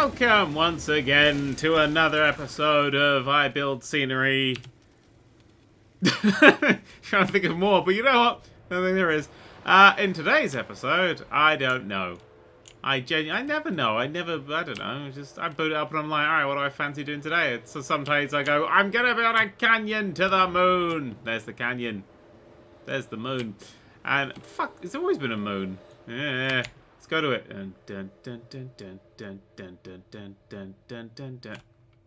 Welcome once again to another episode of I Build Scenery. Trying to think of more, but you know what? I don't think there is. In today's episode, I don't know. I never know. I don't know. I boot it up and I'm like, alright, what do I fancy doing today? So sometimes I go, I'm gonna build a canyon to the moon. There's the canyon. There's the moon. And fuck, it's always been a moon. Yeah. Let's go to it.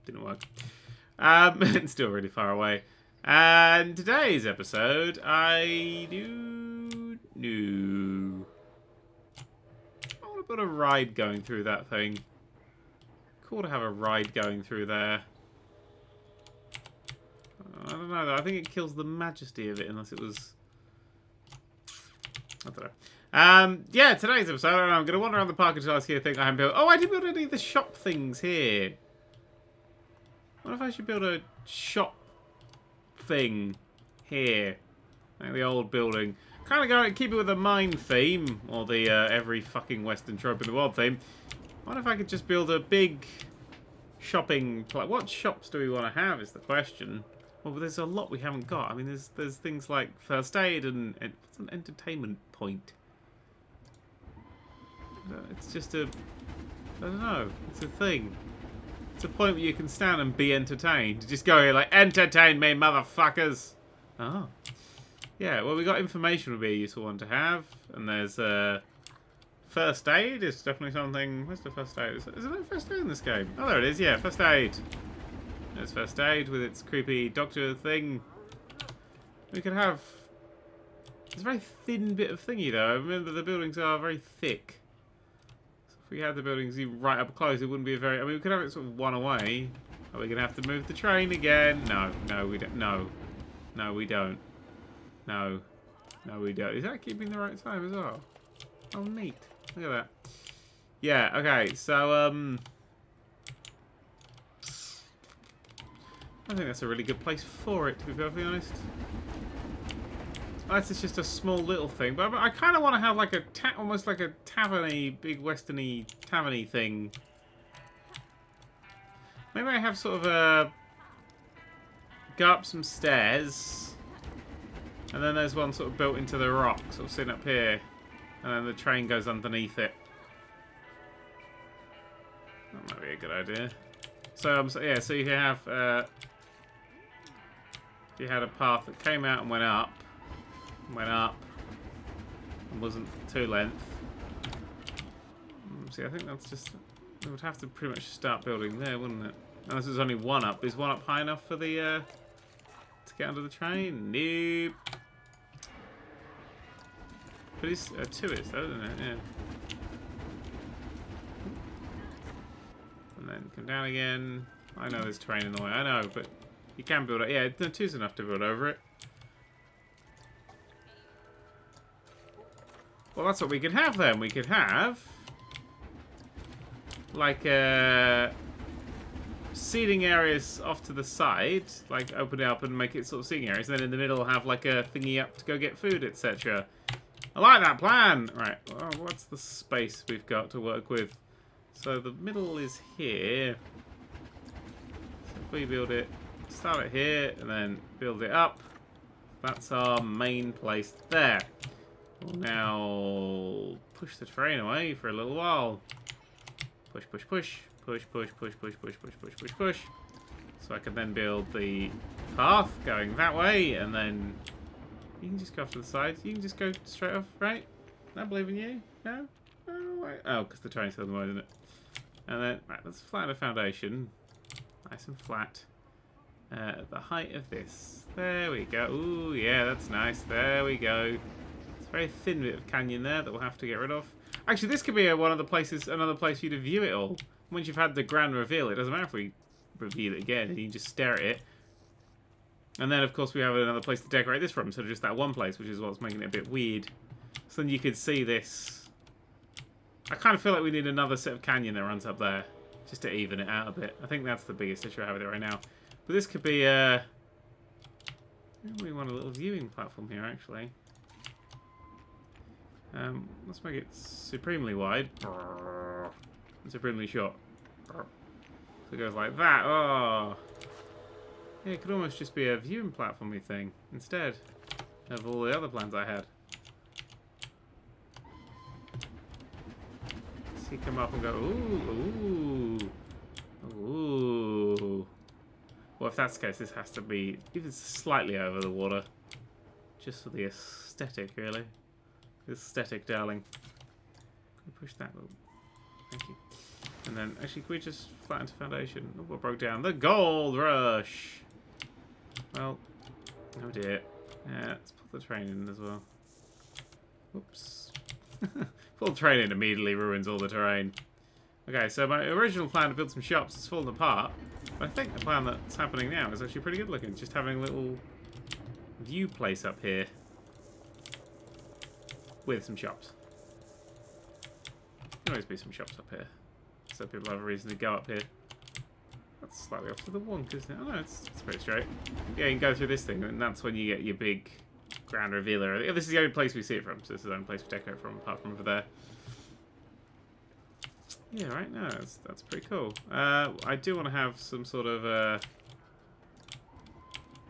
Didn't work. It's still really far away. And today's episode, I want to put a ride going through that thing. Cool to have a ride going through there. I don't know though. I think it kills the majesty of it unless it was. I don't know. Yeah, today's episode, I'm going to wander around the park until I see a thing I haven't built. Oh, I didn't build any of the shop things here. What if I should build a shop thing here? Like the old building. Kind of go keep it with the mine theme, or the every fucking Western trope in the world theme. What if I could just build a big shopping... What shops do we want to have is the question. Well, there's a lot we haven't got. I mean, there's things like first aid and what's an entertainment point? It's just a... I don't know. It's a thing. It's a point where you can stand and be entertained. Just go here like, entertain me, motherfuckers! Oh. Yeah, well, we got information would be a useful one to have. And there's first aid is definitely something... Where's the first aid? Is there no first aid in this game? Oh, there it is. Yeah, first aid. There's first aid with its creepy doctor thing. We could have... It's a very thin bit of thingy, though. I remember the buildings are very thick. So if we had the buildings even right up close, it wouldn't be a very... I mean, we could have it sort of one away. Are we going to have to move the train again? No, we don't. No, we don't. No, we don't. Is that keeping the right time as well? Oh, neat. Look at that. Yeah, okay, so, I think that's a really good place for it, to be perfectly honest. That's just a small little thing, but I kind of want to have like almost like a tavern-y, big western-y, tavern-y thing. Maybe I have sort of a... Go up some stairs, and then there's one sort of built into the rock, sort of sitting up here, and then the train goes underneath it. That might be a good idea. So, yeah, so you can have... you had a path that came out and went up, and wasn't too length. See, I think that's just... We would have to pretty much start building there, wouldn't it? Unless there's only one up. Is one up high enough for the, to get under the train? Nope. But it's, two is though, isn't it? Yeah. And then come down again. I know there's terrain in the way, I know, but you can build it. Yeah, no, two's enough to build over it. Well, that's what we could have then. We could have like seating areas off to the side, like open it up and make it sort of seating areas. And then in the middle have like a thingy up to go get food, etc. I like that plan. Right, well, what's the space we've got to work with? So the middle is here. So if we build it, start it here and then build it up. That's our main place there. We'll now push the train away for a little while. Push, push, push. Push, push, push, push, push, push, push, push, push. So I can then build the path going that way, and then you can just go off to the side. You can just go straight off, right? I believe in you. No? Oh, wait. Oh, because the train's the way, isn't it? And then, right, let's flatten the foundation. Nice and flat. At the height of this. There we go. Ooh, yeah, that's nice. There we go. It's a very thin bit of canyon there that we'll have to get rid of. Actually, this could be another place for you to view it all. Once you've had the grand reveal, it doesn't matter if we reveal it again, and you can just stare at it. And then, of course, we have another place to decorate this from, so just that one place, which is what's making it a bit weird. So then you could see this. I kind of feel like we need another set of canyon that runs up there, just to even it out a bit. I think that's the biggest issue I have with it right now. But this could be, we want a little viewing platform here, actually. Let's make it supremely wide. And supremely short. So it goes like that. Oh. Yeah, it could almost just be a viewing platformy thing instead of all the other plans I had. So you come up and go, ooh, ooh, ooh. Well, if that's the case, this has to be even slightly over the water. Just for the aesthetic, really. Aesthetic, darling. Can we push that little... Thank you. And then, actually, can we just flatten to foundation? Oh, what broke down? The gold rush! Well, oh dear. Yeah, let's pull the train in as well. Whoops. Pull the train in immediately ruins all the terrain. Okay, so my original plan to build some shops has fallen apart. But I think the plan that's happening now is actually pretty good looking. Just having a little view place up here with some shops. There'll always be some shops up here, so people have a reason to go up here. That's slightly off to the wonk, isn't it? Oh no, it's pretty straight. Yeah, you can go through this thing, and that's when you get your big grand revealer. This is the only place we see it from, so this is the only place we decorate from, apart from over there. Yeah, right, no, that's pretty cool. I do want to have some sort of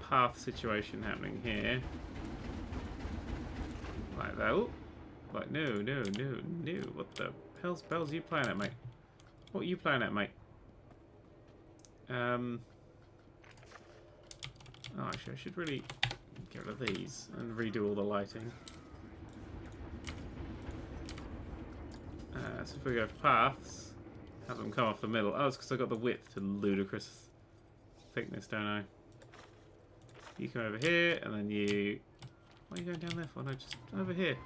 path situation happening here. Like that. Ooh. Like, no. What the hell's bells are you playing at, mate? What are you playing at, mate? Oh, actually, I should really get rid of these and redo all the lighting. So if we go for paths, have them come off the middle. Oh, it's because I got the width to ludicrous thickness, don't I? You come over here, and then you... What are you going down there for? No, just over here.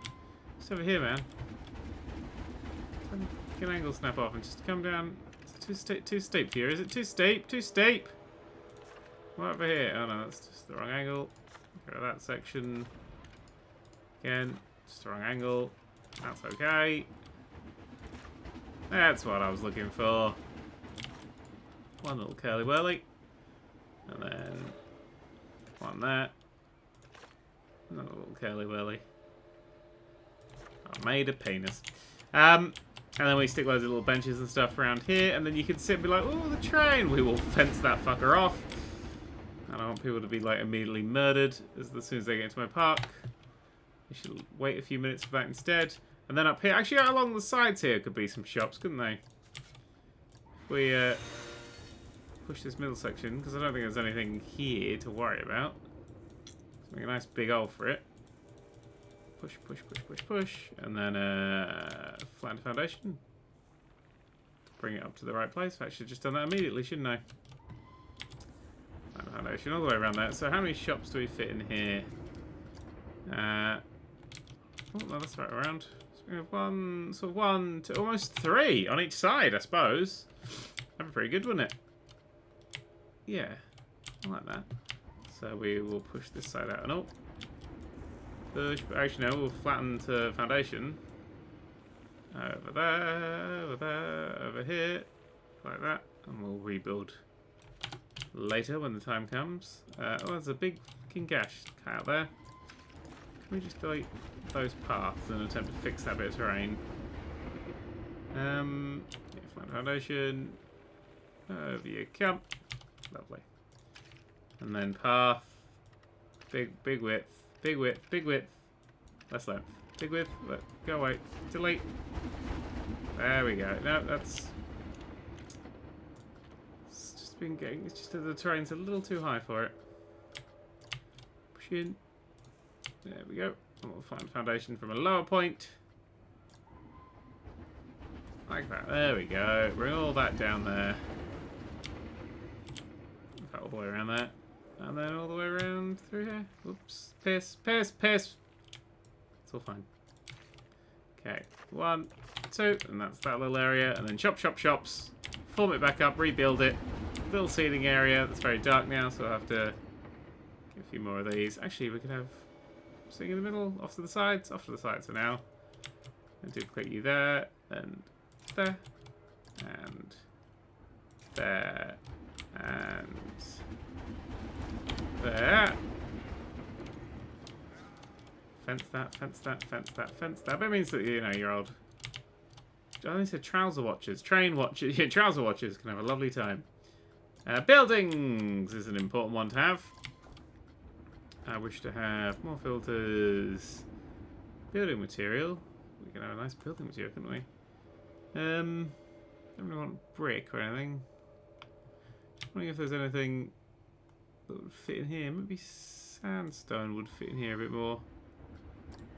Just over here, man. Get an angle snap off and just come down. It's too steep here. Is it too steep? Too steep! What over here? Oh no, that's just the wrong angle. Get rid of that section. Again, just the wrong angle. That's okay. That's what I was looking for. One little curly whirly. And then one there. Another little curly whirly. I made a penis. And then we stick loads of little benches and stuff around here, and then you can sit and be like, oh, the train! We will fence that fucker off. I don't want people to be like immediately murdered as soon as they get into my park. We should wait a few minutes for that instead. And then up here, actually along the sides here could be some shops, couldn't they? If we push this middle section, because I don't think there's anything here to worry about. Let's make a nice big hole for it. Push, and then flatten foundation. Bring it up to the right place. I should have just done that immediately, shouldn't I? Flatten foundation all the way around there. So how many shops do we fit in here? Oh no, that's right around. So we have one, two, almost three on each side, I suppose. That'd be pretty good, wouldn't it? Yeah, I like that. So we will push this side out and up. Push, but actually no, we'll flatten to foundation. Over there, over here, like that, and we'll rebuild later when the time comes. Oh, there's a big fucking gash cut out there. Can we just delete those paths and attempt to fix that bit of terrain? Yeah, flat foundation. Over you come. Lovely. And then path. Big width. Big width. Less length. Big width. Go away. Delete. There we go. No, that's... It's just been getting... It's just that the terrain's a little too high for it. Push in. There we go. And we'll find foundation from a lower point. Like that. There we go. Bring all that down there. All the way around there. And then all the way around through here. Oops. Piss. It's all fine. Okay. 1, 2. And that's that little area. And then shops. Form it back up. Rebuild it. Little seating area. That's very dark now, so I'll have to get a few more of these. Actually, we could have sitting in the middle. Off to the sides for now. And duplicate you there. And there. And there. And there. Fence that. That means that, you know, your old I said trouser watchers. Train watchers. Yeah, trouser watchers can have a lovely time. Buildings is an important one to have. I wish to have more filters. Building material. We can have a nice building material, couldn't we? Don't really want brick or anything. Just wondering if there's anything that would fit in here. Maybe sandstone would fit in here a bit more.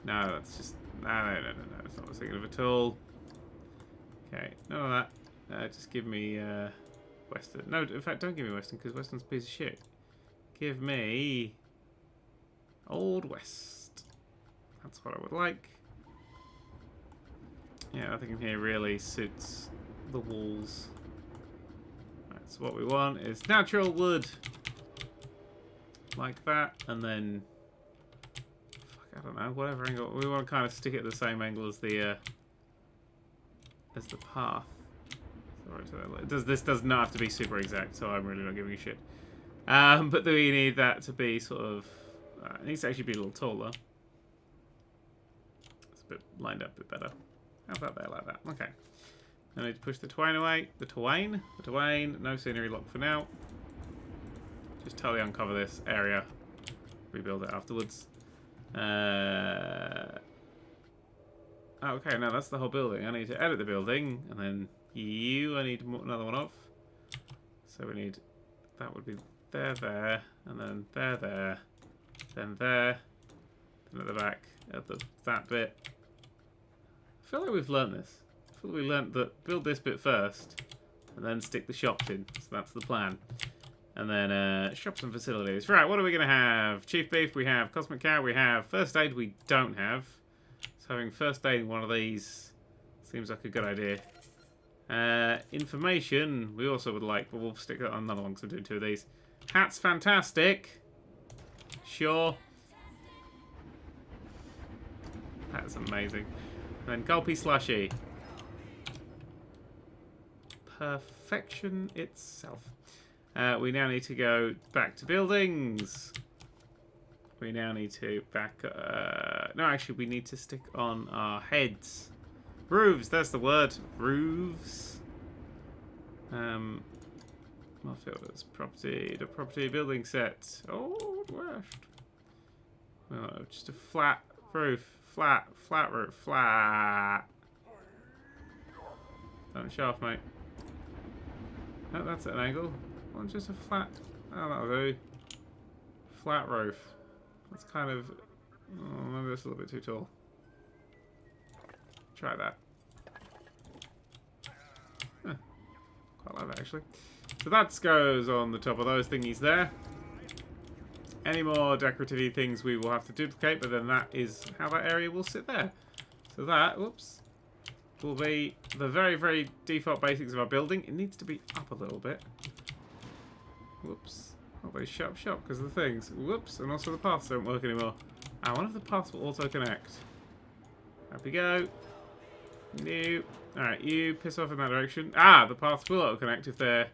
No, that's just... No. That's not what I was thinking of at all. Okay, none of that. Just give me Western. No, in fact, don't give me Western, because Western's a piece of shit. Give me Old West. That's what I would like. Yeah, nothing in here really suits the walls. Right, so what we want is natural wood. Like that, and then... I don't know, whatever angle. We want to kind of stick it at the same angle as the path. Sorry, this does not have to be super exact, so I'm really not giving a shit. But we need that to be sort of... it needs to actually be a little taller. It's a bit lined up a bit better. How about there, like that? Okay. I need to push the twain away. The twain. No scenery lock for now. Just totally uncover this area. Rebuild it afterwards. Okay, now that's the whole building. I need to edit the building, and then I need another one off. So we need... That would be there, and then there, then there, then at the back, that bit. I feel like we've learnt this. I feel like we learnt that build this bit first, and then stick the shops in. So that's the plan. And then shops and facilities. Right, what are we going to have? Chief Beef, we have Cosmic Cow, we have First Aid, we don't have. So having First Aid in one of these seems like a good idea. Information, we also would like, but we'll stick that on another one because I'm doing two of these. Hats, fantastic. Sure. That's amazing. And then Gulpy Slushy. Perfection itself. We now need to go back to buildings. We now need to no, actually, we need to stick on our heads. Roofs, that's the word. Roofs. More filters. Property. The property building set. Oh, west. Oh, just a flat roof. Flat roof. Flat. Don't shaft, mate. No, that's at an angle. Well, just a flat. Oh, that'll do. Flat roof. That's kind of... Oh, maybe that's a little bit too tall. Try that. Huh. Quite like that, actually. So that goes on the top of those thingies there. Any more decorative things we will have to duplicate, but then that is how that area will sit there. So that, whoops, will be the very, very default basics of our building. It needs to be up a little bit. Whoops. Oh, they shut up because of the things. Whoops, and also the paths don't work anymore. I wonder if the paths will auto-connect. Up we go. No. Alright, you piss off in that direction. Ah, the paths will auto-connect if they're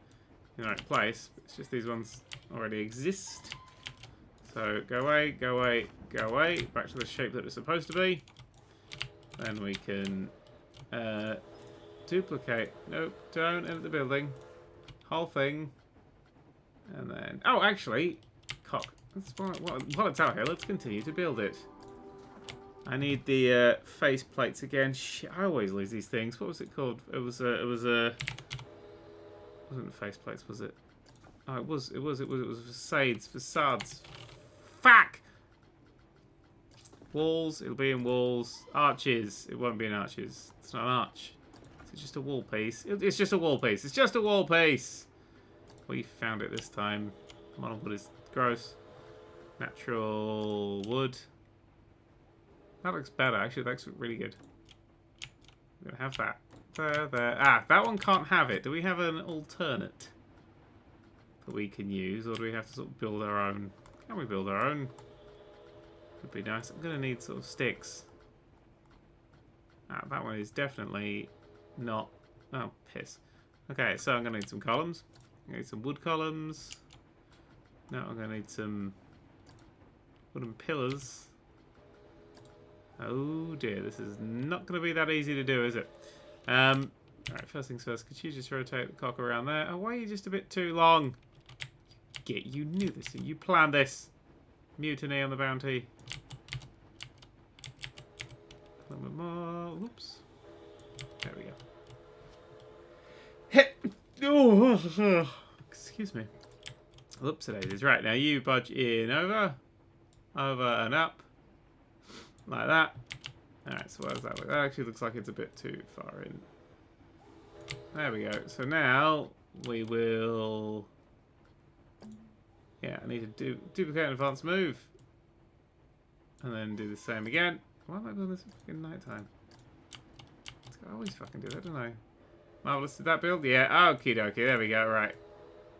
in the right place. It's just these ones already exist. So, go away, go away, go away. Back to the shape that it's supposed to be. Then we can duplicate. Nope, don't enter the building. Whole thing. And then... Oh, actually, cock. While it's out here, let's continue to build it. I need the face plates again. Shit, I always lose these things. What was it called? It was wasn't face plates, was it? Oh, it was facades. Fuck! Walls, it'll be in walls. Arches, it won't be in arches. It's not an arch. It's just a wall piece. It's just a wall piece. It's just a wall piece! We found it this time. Modern wood is gross. Natural wood. That looks better, actually. That looks really good. We're going to have that. There. Ah, that one can't have it. Do we have an alternate that we can use, or do we have to sort of build our own? Can we build our own? Could be nice. I'm going to need sort of sticks. Ah, that one is definitely not... Oh, piss. Okay, so I'm going to need some columns. I'm going to need some wood columns. No, I'm going to need some wooden pillars. Oh dear, this is not going to be that easy to do, is it? Alright, first things first. Could you just rotate the cock around there? Oh, why are you just a bit too long? You knew this. You planned this. Mutiny on the bounty. A little bit more. Whoops. There we go. Oh, excuse me. Whoops, it is. Right, now you budge in over and up. Like that. Alright, so what does that look? That actually looks like it's a bit too far in. There we go. So now we will... Yeah, I need to duplicate an advanced move. And then do the same again. Why am I doing this in nighttime? I always fucking do that, don't I? Marvelous, did that build? Yeah, okie dokie, there we go, right.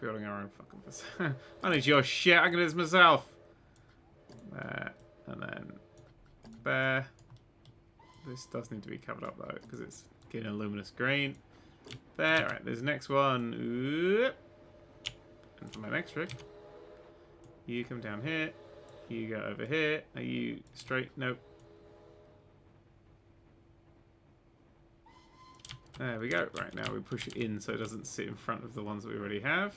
Building our own fucking facility. I need your shit, I can do this myself. There, and then there. This does need to be covered up though, because it's getting a luminous green. There, right, there's the next one. And for my next trick, you come down here, you go over here. Are you straight? Nope. There we go. Right, now we push it in so it doesn't sit in front of the ones that we already have.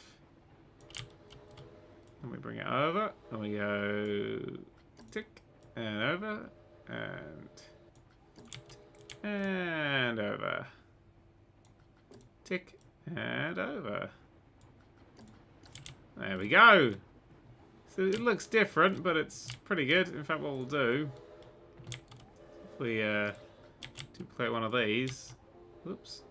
And we bring it over, and we go tick, and over, and tick, and over. Tick, and over. There we go. So it looks different, but it's pretty good. In fact, what we'll do, if we duplicate one of these, whoops,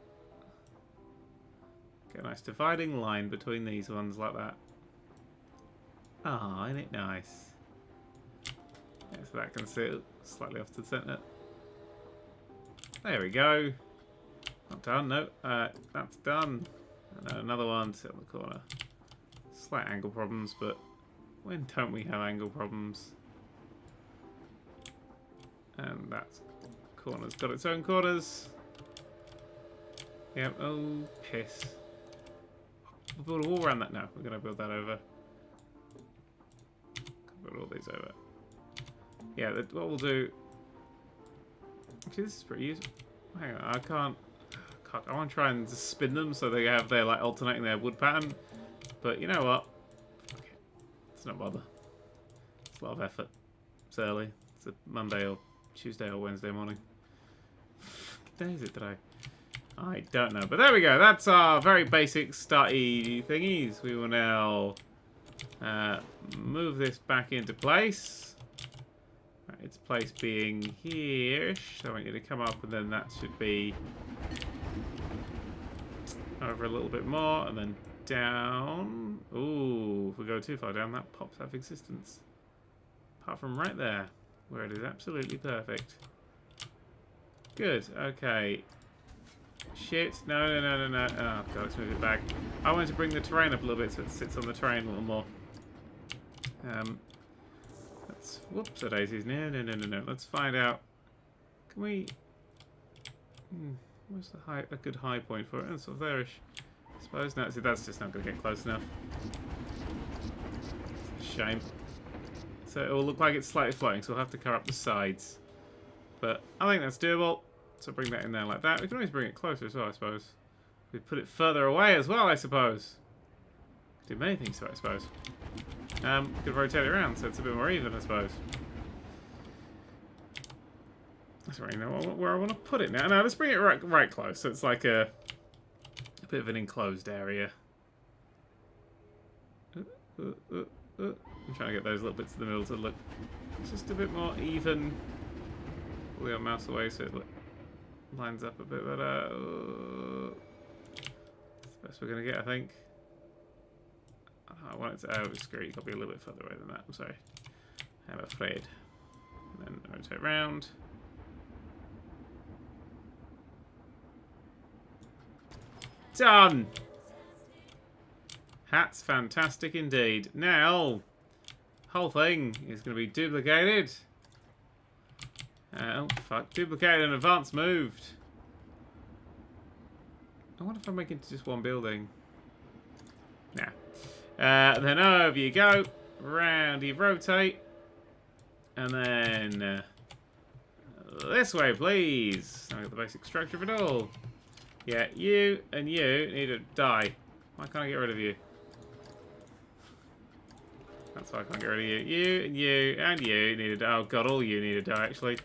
get a nice dividing line between these ones like that. Ah, isn't it nice? Yeah, so that can sit slightly off to the centre. There we go. Not done, no. That's done. And then another one sit on the corner. Slight angle problems, but when don't we have angle problems? And that corner's got its own corners. Yep, oh, piss. We'll build a wall around that now. We're going to build that over. Build all these over. Yeah, what we'll do... Actually, this is pretty useful. Hang on, I can't... I want to try and just spin them so they have their, like, alternating their wood pattern. But you know what? Okay. Let's not bother. It's a lot of effort. It's early. It's a Monday or Tuesday or Wednesday morning. What day is it today? I don't know. But there we go. That's our very basic starty thingies. We will now move this back into place. Right, its place being here-ish. So I want you to come up and then that should be over a little bit more and then down. Ooh, if we go too far down, that pops out of existence. Apart from right there, where it is absolutely perfect. Good, okay. Shit, no. Oh god, let's move it back. I wanted to bring the terrain up a little bit so it sits on the terrain a little more. Let's, whoops, the daisies. No. Let's find out. Can we... where's a good high point for it? It's sort of there-ish. I suppose. No, see, that's just not going to get close enough. It's a shame. So it will look like it's slightly floating, so we'll have to cover up the sides. But I think that's doable. So bring that in there like that. We can always bring it closer as well, I suppose. We put it further away as well, I suppose. Do many things to it, I suppose. We could rotate it around so it's a bit more even, I suppose. I don't really know where I want to put it now. No, let's bring it right close. So it's like a bit of an enclosed area. I'm trying to get those little bits in the middle to look just a bit more even. Pull the mouse away so it lines up a bit better. That's the best we're going to get, I think. I want it to... Oh, screw you. Got to be a little bit further away than that. I'm sorry. I'm afraid. And then rotate round. Done! That's fantastic indeed. Now, whole thing is going to be duplicated. Oh, fuck. Duplicated and advanced moved. I wonder if I make it into just one building. Nah. Then over you go. Round you rotate. And then this way, please. I've got the basic structure of it all. Yeah, you and you need to die. Why can't I get rid of you? That's why I can't get rid of you. You and you and you need to die. Oh god, all you need to die actually.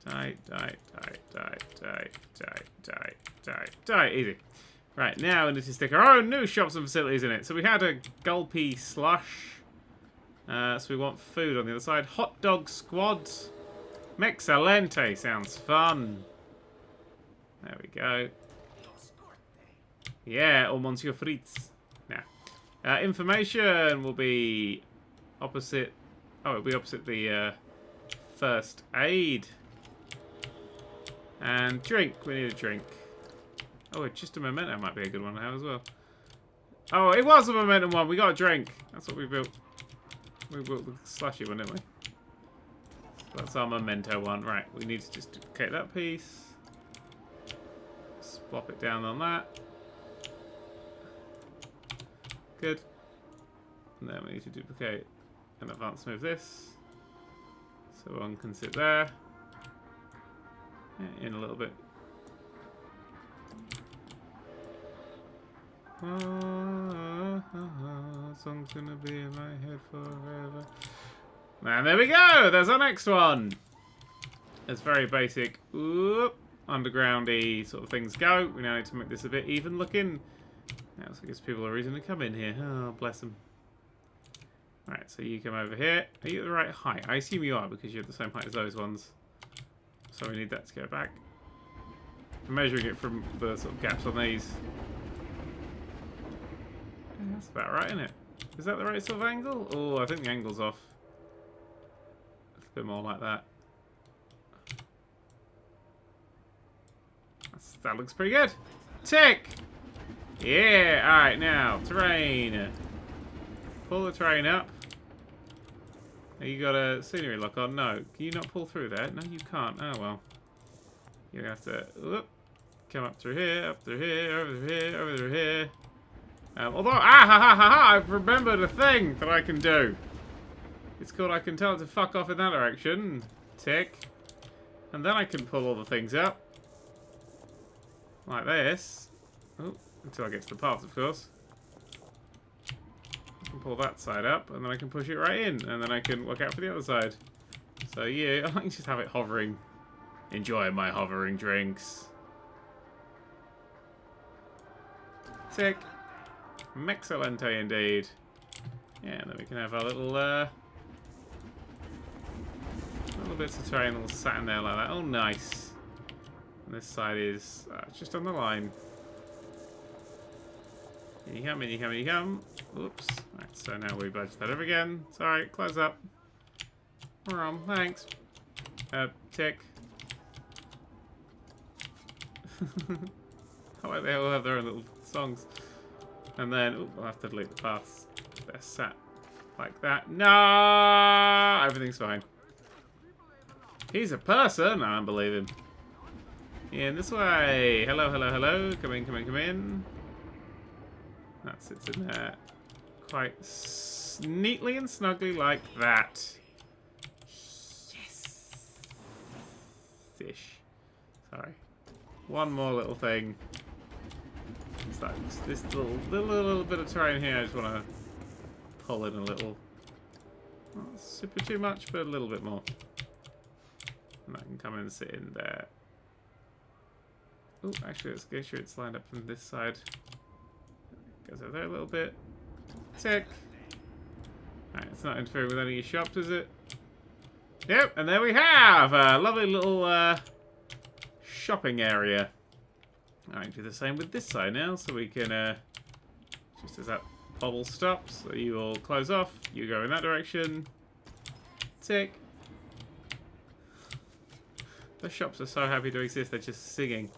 Die, die, die, die, die, die, die, die, die. Easy. Right, now we need to stick our own new shops and facilities in it. So we had a gulpy slush. So we want food on the other side. Hot dog squad. Mexcellente. Sounds fun. There we go. Yeah, or Monsieur Fritz. Now, information will be opposite. Oh, it'll be opposite the first aid. And drink. We need a drink. Oh, just a memento might be a good one to have as well. Oh, it was a momentum one. We got a drink. That's what we built. We built the slushy one, didn't we? That's our memento one. Right, we need to just duplicate that piece. Swap it down on that. Good. And then we need to duplicate and advance move this. So one can sit there. Yeah, in a little bit. Song's gonna be in my head forever. And there we go! There's our next one! It's very basic. Oop, undergroundy sort of things go. We now need to make this a bit even looking. Now, so it gives people a reason to come in here. Oh, bless them. Right, so you come over here. Are you at the right height? I assume you are because you're the same height as those ones. So we need that to go back. I'm measuring it from the sort of gaps on these. Yeah, that's about right, isn't it? Is that the right sort of angle? Oh, I think the angle's off. A bit more like that. That looks pretty good. Tick! Yeah, alright, now, terrain. Pull the terrain up. You got a scenery lock on? No. Can you not pull through there? No, you can't. Oh, well. You're going to have to whoop, come up through here, over here, over here. Although, I've remembered a thing that I can do. It's called I can tell it to fuck off in that direction. Tick. And then I can pull all the things up. Like this. Oh, until I get to the path, of course. I can pull that side up, and then I can push it right in, and then I can work out for the other side. So yeah, I can just have it hovering. Enjoy my hovering drinks. Tick. Mexcellente indeed. Yeah, and then we can have our little bits of terrain all sat in there like that. Oh, nice. And this side is just on the line. In you come, in you come, in you come. Oops. Right, so now we budge that over again. Sorry, close up. Thanks. Tick. I like they all have their own little songs. And then, ooh, I'll have to delete the paths. They're sat like that. No! Everything's fine. He's a person. I don't believe him. In this way. Hello, hello, hello. Come in, come in, come in. That sits in there quite neatly and snugly like that. Yes. Fish. Sorry. One more little thing. It's like this little bit of terrain here. I just want to pull in a little. Not super too much, but a little bit more. And I can come and sit in there. Oh, actually, let's make sure it's lined up from this side. Goes over there a little bit. Tick. Alright, it's not interfering with any of your shops, is it? Yep, and there we have a lovely little shopping area. I do the same with this side now, so we can, just as that bubble stops, so you all close off, you go in that direction. Tick. The shops are so happy to exist, they're just singing.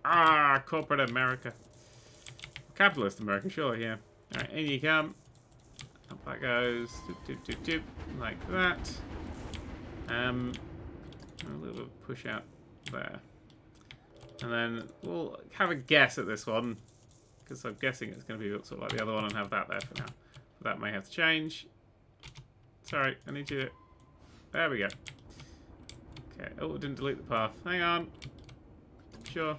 Ah, corporate America. Capitalist America, sure, yeah. Alright, in you come. Up that goes. Doop, doop, doop, doop. Like that. A little bit of push out there. And then we'll have a guess at this one. Because I'm guessing it's going to be sort of like the other one and have that there for now. But that may have to change. Sorry, I need you to... There we go. Okay, oh, it didn't delete the path. Hang on. Sure.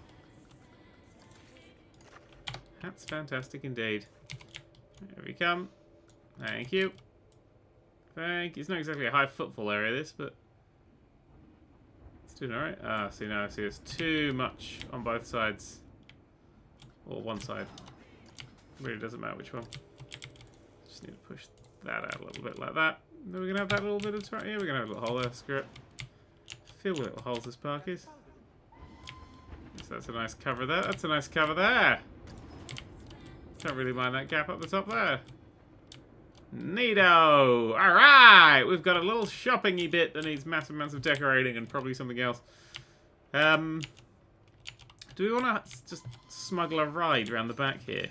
That's fantastic indeed. There we come. Thank you. Thank you. It's not exactly a high footfall area, this, but it's doing alright. Ah, see, now I see it's too much on both sides. Or one side. Really doesn't matter which one. Just need to push that out a little bit like that. Then we're going to have that little bit of time. Yeah, we're going to have a little hole there. Screw it. Filled with little holes, this park is. So that's a nice cover there. That's a nice cover there. Don't really mind that gap up the top there. Neato! Alright! We've got a little shopping-y bit that needs massive amounts of decorating and probably something else. Do we want to just smuggle a ride around the back here?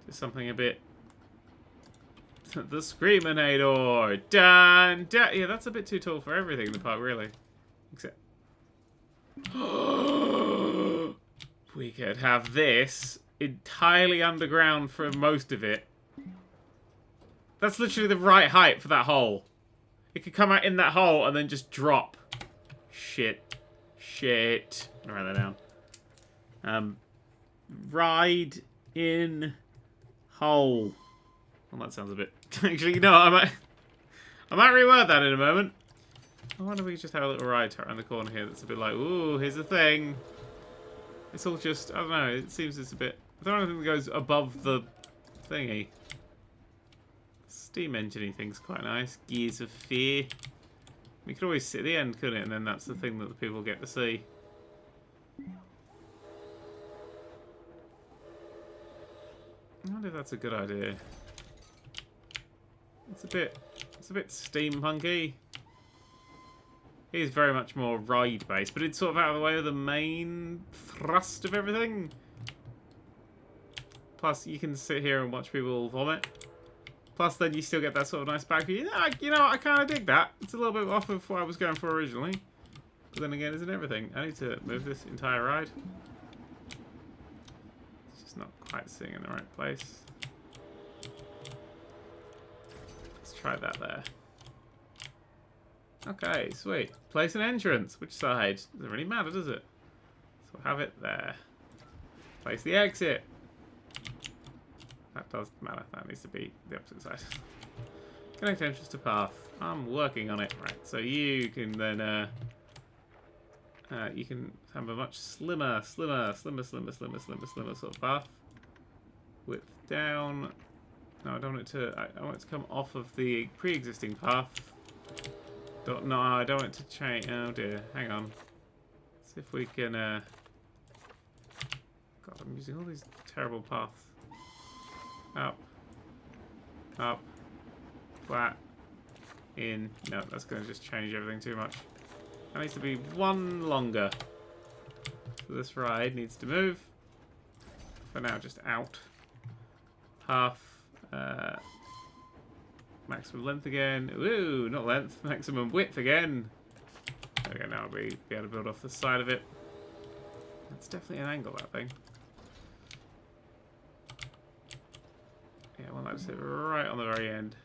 Just something a bit... The Screaminator! Dun, dun! Yeah, that's a bit too tall for everything in the park, really. Except... We could have this entirely underground for most of it. That's literally the right height for that hole. It could come out in that hole and then just drop. Shit. Shit. I'll write that down. Ride in hole. Well, that sounds a bit... Actually, you know, I might reword that in a moment. I wonder if we could just have a little ride around the corner here that's a bit like, ooh, here's the thing. It's all just, I don't know, it seems it's a bit... I don't know anything that goes above the thingy. Steam engine-y thing's quite nice. Gears of Fear. We could always sit at the end, couldn't it? And then that's the thing that the people get to see. I wonder if that's a good idea. It's a bit steampunky. It is very much more ride-based, but it's sort of out of the way of the main thrust of everything. Plus, you can sit here and watch people vomit. Plus, then you still get that sort of nice back view. You know, I kind of dig that. It's a little bit off of what I was going for originally. But then again, isn't everything? I need to move this entire ride. It's just not quite sitting in the right place. Let's try that there. Okay, sweet. Place an entrance. Which side? Doesn't really matter, does it? So we'll have it there. Place the exit. That does matter. That needs to be the opposite side. Connect entrance to path. I'm working on it. Right, so you can then you can have a much slimmer sort of path. Width down. No, I don't want it to. I want it to come off of the pre-existing path. No, I don't want it to change. Oh dear, hang on. See if we can. God, I'm using all these terrible paths. Up, up, flat, in. No, that's going to just change everything too much. That needs to be one longer. So this ride needs to move. For now, just out. Half. Maximum length again. Ooh, not length. Maximum width again. There we go. Now we'll be able to build off the side of it. That's definitely an angle, that thing. Yeah, I want that to sit right on the very end.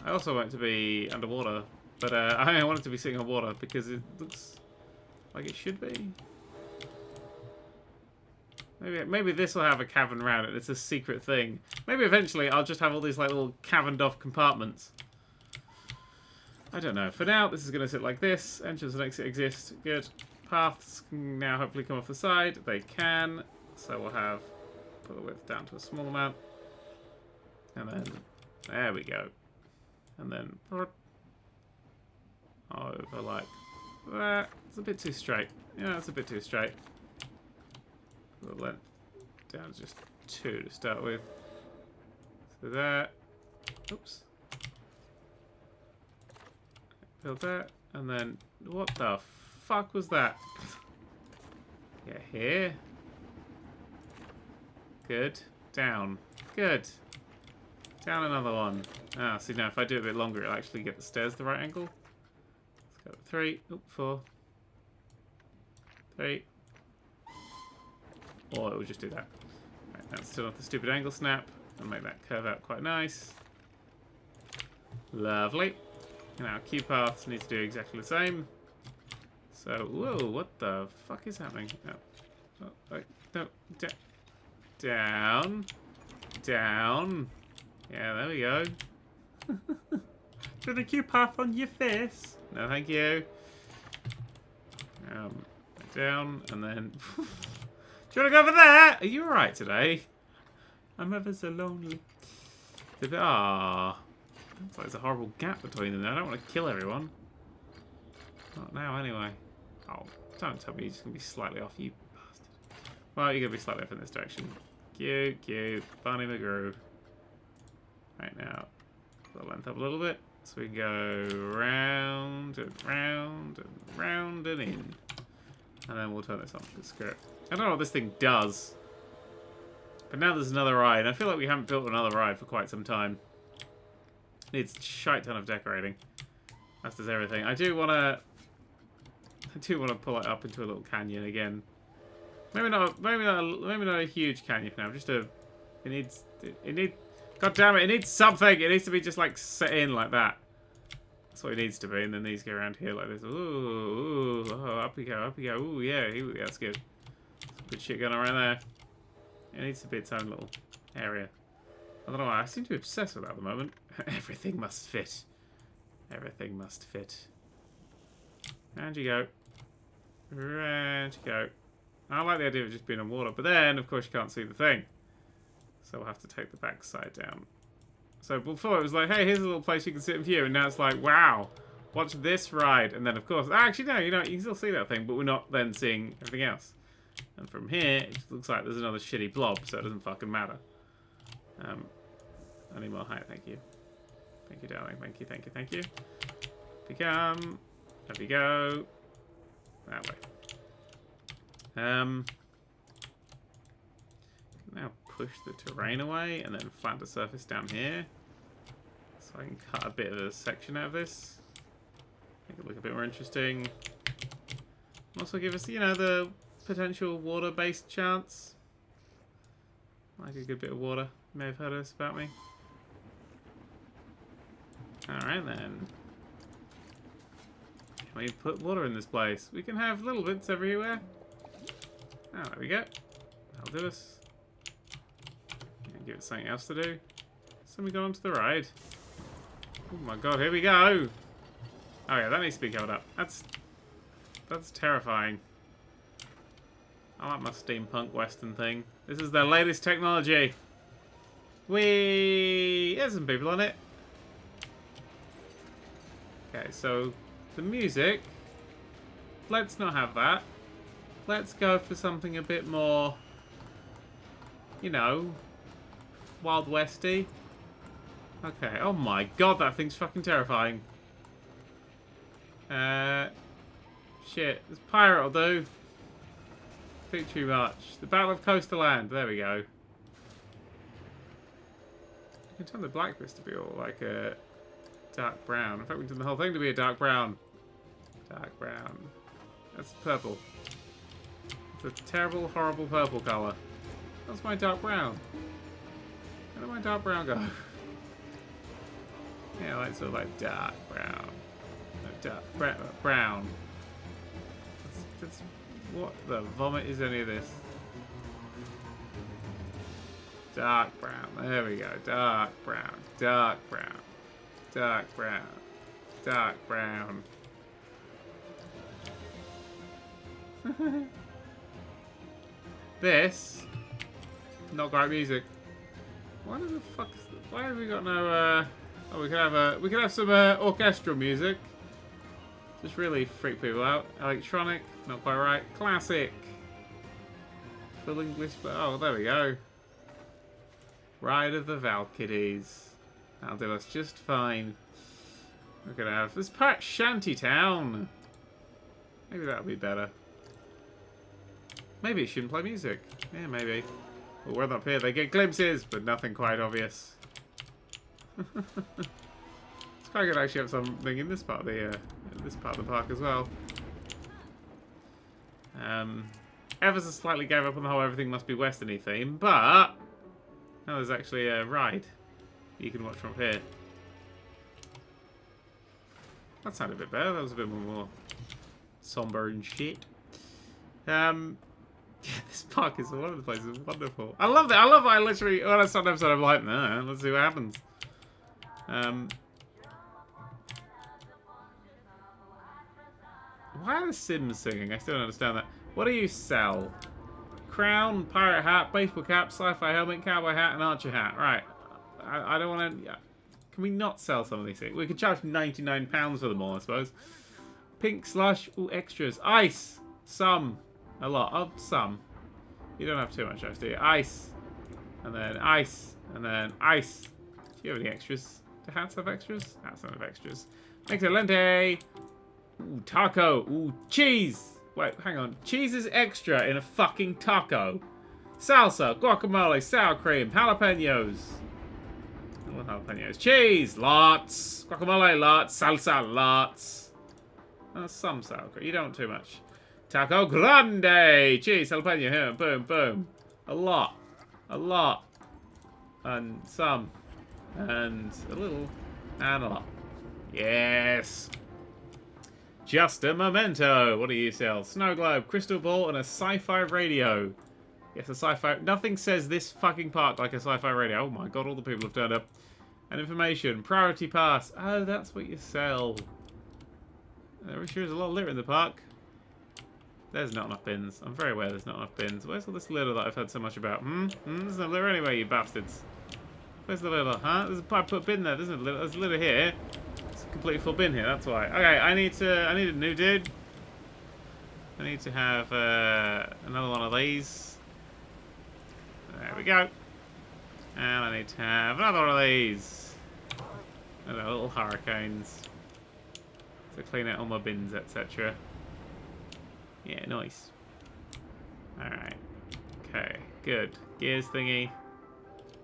I also want it to be underwater, but I want it to be sitting on water because it looks like it should be. Maybe this will have a cavern around it. It's a secret thing. Maybe eventually I'll just have all these like little caverned off compartments. I don't know. For now, this is going to sit like this. Entrance and exit exist. Good. Paths can now hopefully come off the side. They can. So we'll have... Put the width down to a small amount. And then... There we go. And then... Over like that. It's a bit too straight. Yeah, it's a bit too straight. The length down to just 2 to start with. So there. Oops. Build that. And then... What the fuck was that? Yeah, here. Good. Down. Good. Down another one. Ah, see now if I do it a bit longer, it'll actually get the stairs the right angle. Let's go 3. Oop, 4. 3. Or it will just do that. Right, that's still not the stupid angle snap. I'll make that curve out quite nice. Lovely. Now Q paths need to do exactly the same. So, whoa, what the fuck is happening? Oh, No, down. Down. Yeah, there we go. Do you want a cute puff on your face? No, thank you. Down, and then... Do you want to go over there? Are you alright today? I'm ever so lonely. Ah, looks like there's a horrible gap between them. I don't want to kill everyone. Not now, anyway. Oh, don't tell me you're just going to be slightly off, you bastard. Well, you're going to be slightly off in this direction. Cute. Barney McGrew. Right now, put the length up a little bit. So we can go round and round and round and in. And then we'll turn this on. Screw it. I don't know what this thing does. But now there's another ride. I feel like we haven't built another ride for quite some time. Needs a shite ton of decorating. As does everything. I do want to pull it up into a little canyon again. Maybe not a huge canyon for now. Just a. It needs. God damn it! It needs something. It needs to be just like set in like that. That's what it needs to be. And then these go around here like this. Ooh, oh, up we go. Ooh, yeah, that's good. Some good shit going on right there. It needs to be its own little area. I don't know why. I seem to be obsessed with that at the moment. Everything must fit. Everything must fit. And you go. And you go. I like the idea of just being on water, but then, of course, you can't see the thing. So we'll have to take the back side down. So before it was like, hey, here's a little place you can sit and view, and now it's like, wow, watch this ride. And then, of course, actually, no, you can still see that thing, but we're not then seeing everything else. And from here, it just looks like there's another shitty blob, so it doesn't fucking matter. I need more height, thank you. Thank you, darling. Thank you. Up you come. Up you go. That way. Now push the terrain away and then flatten the surface down here. So I can cut a bit of a section out of this. Make it look a bit more interesting. Also give us, the potential water-based chance. Like a good bit of water. You may have heard this about me. Alright then. Can we put water in this place? We can have little bits everywhere. Oh, there we go. That'll do us. And give it something else to do. So we go onto the ride. Oh my god, here we go! Oh yeah, that needs to be covered up. That's terrifying. I like my steampunk western thing. This is their latest technology. Whee! There's some people on it. Okay, so the music. Let's not have that. Let's go for something a bit more, Wild Westy. Okay, oh my god, that thing's fucking terrifying. Shit, this pirate will do. I think too much. The Battle of Coastal Land, there we go. You can turn the black bits to be all like a dark brown. In fact, we can turn the whole thing to be a dark brown. Dark brown. That's purple. It's a terrible, horrible purple colour. That's my dark brown. Where did my dark brown go? Yeah, like sort of like dark brown. No, dark brown. That's what the vomit is any of this? Dark brown. There we go. Dark brown. Dark brown. Dark brown. Dark brown. This, not great music. Why the fuck? Why have we got no? Oh, we could have some orchestral music. Just really freak people out. Electronic, not quite right. Classic. Full English, but oh, there we go. Ride of the Valkyries. That'll do us just fine. We're gonna have this part Shantytown. Maybe that'll be better. Maybe it shouldn't play music. Yeah, maybe. Well, we're up here. They get glimpses, but nothing quite obvious. It's quite good to actually have something in this part of the park as well. Ever so slightly gave up on the whole everything must be westerny theme, but now there's actually a ride you can watch from up here. That sounded a bit better. That was a bit more somber and shit. Yeah, this park is all over the place. It's wonderful. I love that. I love that. I literally, when I start an episode, I'm like, nah, let's see what happens. Why are the Sims singing? I still don't understand that. What do you sell? Crown, pirate hat, baseball cap, sci-fi helmet, cowboy hat, and archer hat. Right. I don't want to... Yeah. Can we not sell some of these things? We could charge £99 for them all, I suppose. Pink slush. Ooh, extras. Ice. Some. A lot. Oh, some. You don't have too much ice, do you? Ice. And then ice. And then ice. Do you have any extras? Do hats have extras? Hats don't have extras. Excelente. Ooh, taco. Ooh, cheese. Wait, hang on. Cheese is extra in a fucking taco. Salsa. Guacamole. Sour cream. Jalapenos. Oh, jalapenos. Cheese. Lots. Guacamole. Lots. Salsa. Lots. Some sour cream. You don't want too much. Taco grande! Cheese, jalapeno here. Boom, boom. A lot. A lot. And some. And a little. And a lot. Yes. Just a memento. What do you sell? Snow globe, crystal ball, and a sci-fi radio. Yes, a sci-fi. Nothing says this fucking park like a sci-fi radio. Oh my god, all the people have turned up. And information. Priority pass. Oh, that's what you sell. There sure is a lot of litter in the park. There's not enough bins. I'm very aware there's not enough bins. Where's all this litter that I've heard so much about? There's no litter anyway, you bastards. Where's the litter? Huh? I put a bin there. There's a litter here. It's a completely full bin here, that's why. Okay, I need a new dude. I need to have another one of these. There we go. And I need to have another one of these. And they're little hurricanes. To clean out all my bins, etc. Yeah, nice. Alright. Okay, good. Gears thingy.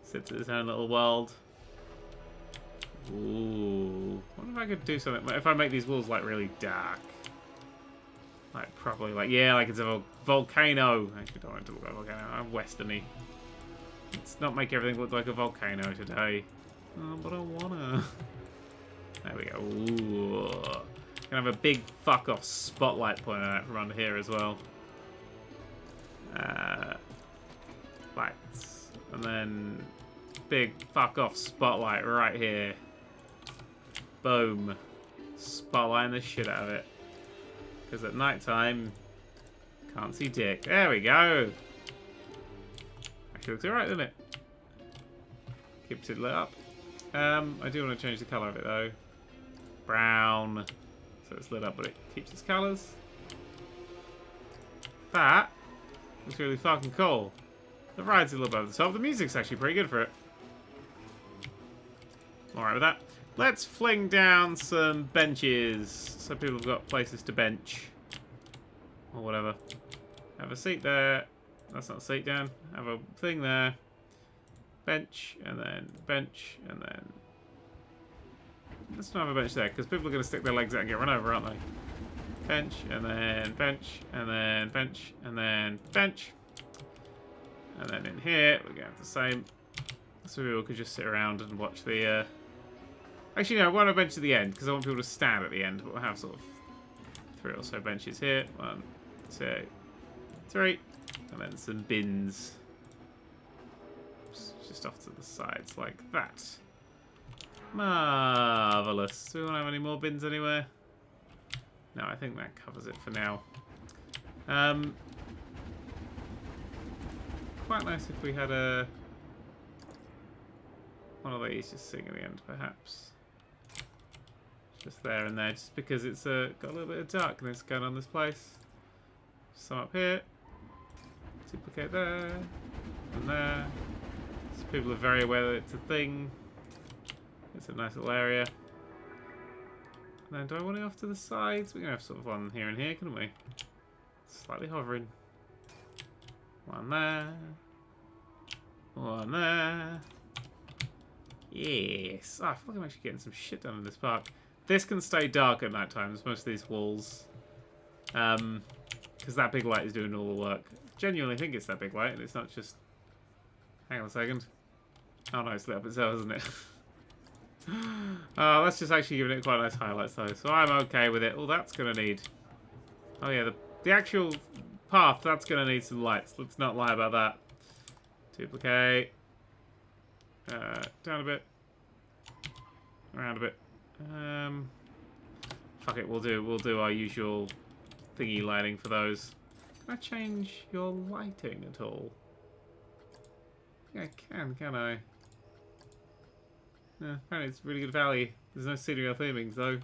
Sits in its own little world. Ooh. I wonder if I could do something. If I make these walls, like, really dark. Like, properly, like, yeah, like it's a volcano. I actually don't want it to look like a volcano. I'm westerny. Let's not make everything look like a volcano today. Oh, but I wanna. There we go. Ooh. Gonna have a big fuck off spotlight pointing out from under here as well. Lights. And then big fuck off spotlight right here. Boom. Spotlighting the shit out of it. Because at night time, can't see dick. There we go. Actually looks alright, doesn't it? Keeps it lit up. I do want to change the colour of it though. Brown. So it's lit up, but it keeps its colours. That looks really fucking cool. The ride's a little bit over the top. The music's actually pretty good for it. Alright with that. Let's fling down some benches so people have got places to bench. Or whatever. Have a seat there. That's not a seat down. Have a thing there. Bench, and then bench, and then... Let's not have a bench there, because people are going to stick their legs out and get run over, aren't they? Bench, and then bench, and then bench, and then bench. And then in here, we're going to have the same. So people could just sit around and watch the... Actually, no, I want a bench at the end, because I want people to stand at the end. But we'll have sort of 3 or so benches here. 1, 2, 3. And then some bins. Just off to the sides like that. Marvellous. Do we want to have any more bins anywhere? No, I think that covers it for now. Quite nice if we had one of these just sitting at the end, perhaps. Just there and there, just because it's got a little bit of darkness going on this place. Some up here. Duplicate there. And there. So people are very aware that it's a thing. It's a nice little area. And then do I want it off to the sides? We're going to have sort of one here and here, couldn't we? Slightly hovering. One there. One there. Yes. Oh, I feel like I'm actually getting some shit done in this park. This can stay dark at night times, most of these walls. Because that big light is doing all the work. Genuinely think it's that big light, and it's not just... Hang on a second. Oh no, it's lit up itself, isn't it? Oh, that's just actually giving it quite nice highlights though, so I'm okay with it. Oh, that's going to need... Oh yeah, the actual path, that's going to need some lights. Let's not lie about that. Duplicate. Down a bit. Around a bit. Fuck it, we'll do our usual thingy lighting for those. Can I change your lighting at all? I think I can I? No, apparently it's really good value. There's no scenery or themings though.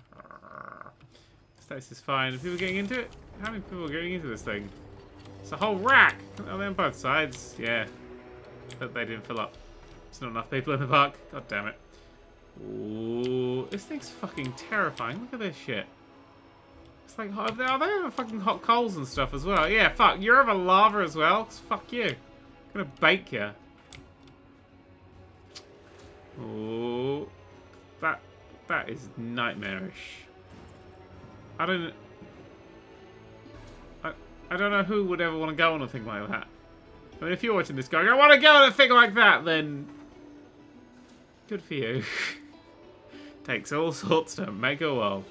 Status is fine. Are people getting into it? How many people are getting into this thing? It's a whole rack! Are they on both sides? Yeah. But they didn't fill up. There's not enough people in the park. God damn it. Ooh, this thing's fucking terrifying. Look at this shit. It's like, are they over fucking hot coals and stuff as well? Yeah, fuck. You're over lava as well? Fuck you. I'm gonna bake you. Ooh. That is nightmarish. I don't know who would ever want to go on a thing like that. I mean, if you're watching this going, I want to go on a thing like that, then good for you. Takes all sorts to make a world.